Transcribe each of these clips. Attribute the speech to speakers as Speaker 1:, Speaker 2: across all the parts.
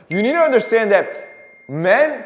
Speaker 1: You need to understand that men,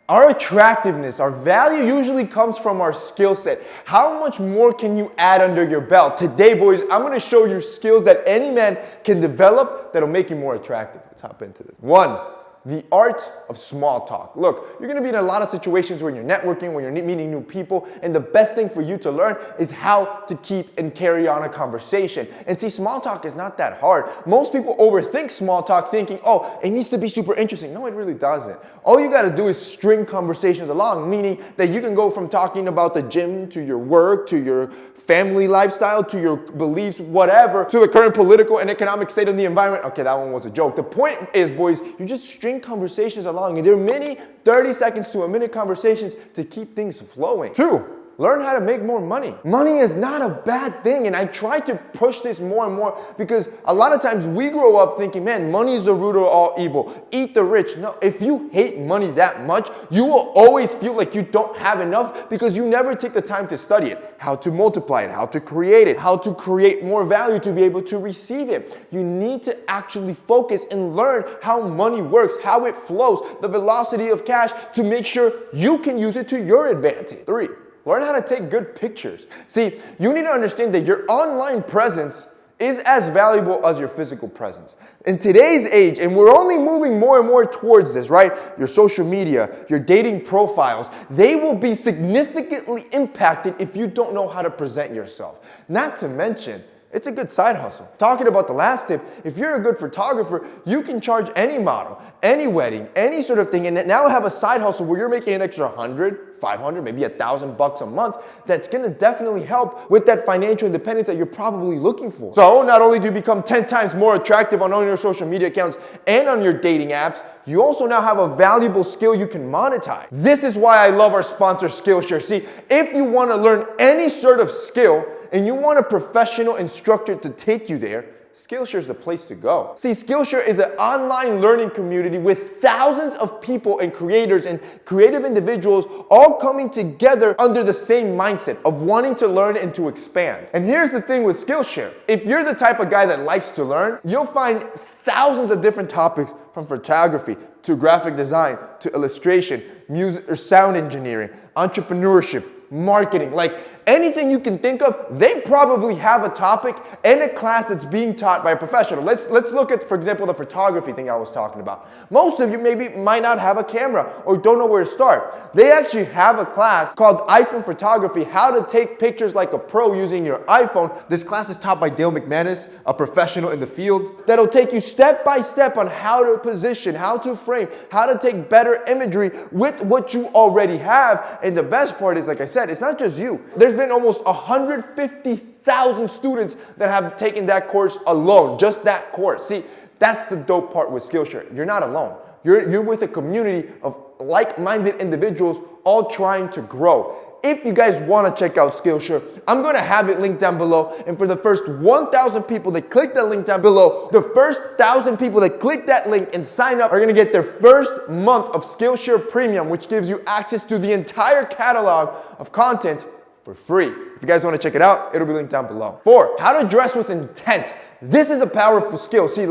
Speaker 1: our attractiveness, our value usually comes from our skill set. How much more can you add under your belt? Today, boys, I'm going to show you skills that any man can develop that'll make you more attractive. Let's hop into this. 1. The art of small talk. Look, you're going to be in a lot of situations when you're networking, when you're meeting new people, and the best thing for you to learn is how to keep and carry on a conversation. And see, small talk is not that hard. Most people overthink small talk thinking, oh, it needs to be super interesting. No, it really doesn't. All you got to do is string conversations along, meaning that you can go from talking about the gym to your work, to your family lifestyle, to your beliefs, whatever, to the current political and economic state of the environment. Okay, that one was a joke. The point is, boys, you just string conversations along. And there are many 30 seconds to a minute conversations to keep things flowing. 2. Learn how to make more money. Money is not a bad thing, and I try to push this more and more because a lot of times we grow up thinking, man, money is the root of all evil. Eat the rich. No, if you hate money that much, you will always feel like you don't have enough because you never take the time to study it, how to multiply it, how to create more value to be able to receive it. You need to actually focus and learn how money works, how it flows, the velocity of cash to make sure you can use it to your advantage. 3. Learn how to take good pictures. See, you need to understand that your online presence is as valuable as your physical presence. In today's age, and we're only moving more and more towards this, right? Your social media, your dating profiles, they will be significantly impacted if you don't know how to present yourself. Not to mention, it's a good side hustle. Talking about the last tip, if you're a good photographer, you can charge any model, any wedding, any sort of thing, and now have a side hustle where you're making an extra 100, 500, maybe $1,000 a month. That's gonna definitely help with that financial independence that you're probably looking for. So not only do you become 10 times more attractive on all your social media accounts and on your dating apps, you also now have a valuable skill you can monetize. This is why I love our sponsor, Skillshare. See, if you wanna learn any sort of skill, and you want a professional instructor to take you there, Skillshare is the place to go. See, Skillshare is an online learning community with thousands of people and creators and creative individuals all coming together under the same mindset of wanting to learn and to expand. And here's the thing with Skillshare. If you're the type of guy that likes to learn, you'll find thousands of different topics from photography to graphic design to illustration, music or sound engineering, entrepreneurship, marketing, like anything you can think of, they probably have a topic and a class that's being taught by a professional. Let's look at, for example, the photography thing I was talking about. Most of you maybe might not have a camera or don't know where to start. They actually have a class called iPhone Photography, how to take pictures like a pro using your iPhone. This class is taught by Dale McManus, a professional in the field, that'll take you step by step on how to position, how to frame, how to take better imagery with what you already have. And the best part is, like I said, it's not just you. There's been almost 150,000 students that have taken that course alone, just that course. See, that's the dope part with Skillshare. You're not alone. You're with a community of like-minded individuals all trying to grow. If you guys want to check out Skillshare, I'm going to have it linked down below. And for the first 1,000 people that click that link down below, the first 1,000 people that click that link and sign up are going to get their first month of Skillshare Premium, which gives you access to the entire catalog of content for free. If you guys want to check it out, it'll be linked down below. 4, how to dress with intent. This is a powerful skill. See,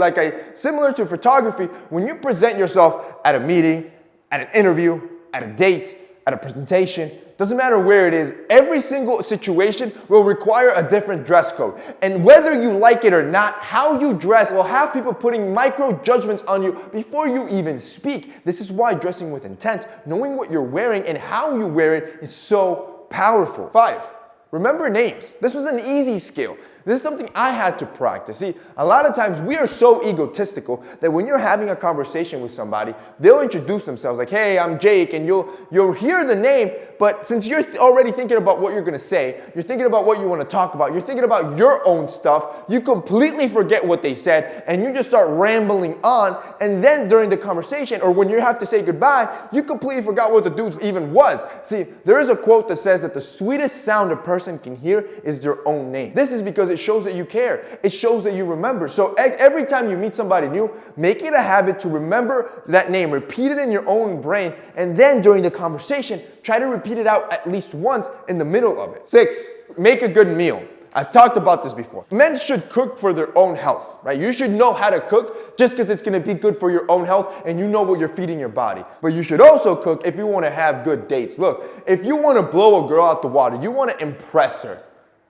Speaker 1: similar to photography, when you present yourself at a meeting, at an interview, at a date, at a presentation, doesn't matter where it is, every single situation will require a different dress code. And whether you like it or not, how you dress will have people putting micro judgments on you before you even speak. This is why dressing with intent, knowing what you're wearing and how you wear it is so powerful. 5, remember names. This was an easy skill. This is something I had to practice. See, a lot of times we are so egotistical that when you're having a conversation with somebody, they'll introduce themselves like, hey, I'm Jake, and you'll hear the name, but since you're already thinking about what you're going to say, you're thinking about what you want to talk about, you're thinking about your own stuff, you completely forget what they said, and you just start rambling on, and then during the conversation, or when you have to say goodbye, you completely forgot what the dude even was. See, there is a quote that says that the sweetest sound a person can hear is their own name. This is because it shows that you care. It shows that you remember. So every time you meet somebody new, make it a habit to remember that name. Repeat it in your own brain. And then during the conversation, try to repeat it out at least once in the middle of it. 6, make a good meal. I've talked about this before. Men should cook for their own health, right? You should know how to cook just because it's going to be good for your own health and you know what you're feeding your body. But you should also cook if you want to have good dates. Look, if you want to blow a girl out the water, you want to impress her,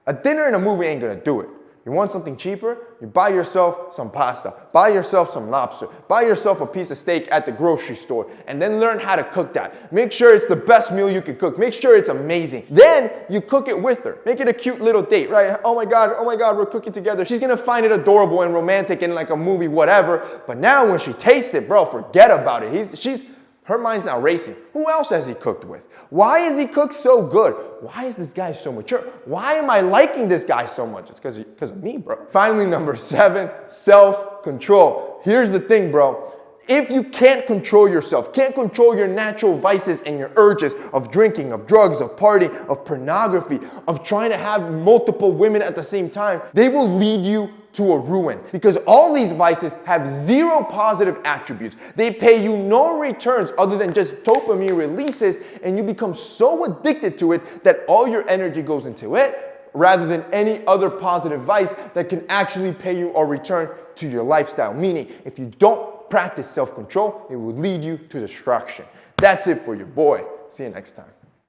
Speaker 1: a dinner and a movie ain't going to do it. You want something cheaper? You buy yourself some pasta, buy yourself some lobster, buy yourself a piece of steak at the grocery store, and then learn how to cook that. Make sure it's the best meal you can cook. Make sure it's amazing. Then you cook it with her. Make it a cute little date, right? Oh my God, we're cooking together. She's gonna find it adorable and romantic and like a movie, whatever. But now when she tastes it, bro, forget about it. Her mind's now racing. Who else has he cooked with? Why is he cooked so good? Why is this guy so mature? Why am I liking this guy so much? It's because of me, bro. Finally, number 7, self-control. Here's the thing, bro. If you can't control yourself, can't control your natural vices and your urges of drinking, of drugs, of partying, of pornography, of trying to have multiple women at the same time, they will lead you to a ruin, because all these vices have 0 positive attributes. They pay you no returns other than just dopamine releases, and you become so addicted to it that all your energy goes into it rather than any other positive vice that can actually pay you a return to your lifestyle. Meaning, if you don't practice self-control, it will lead you to destruction. That's it for your boy. See you next time.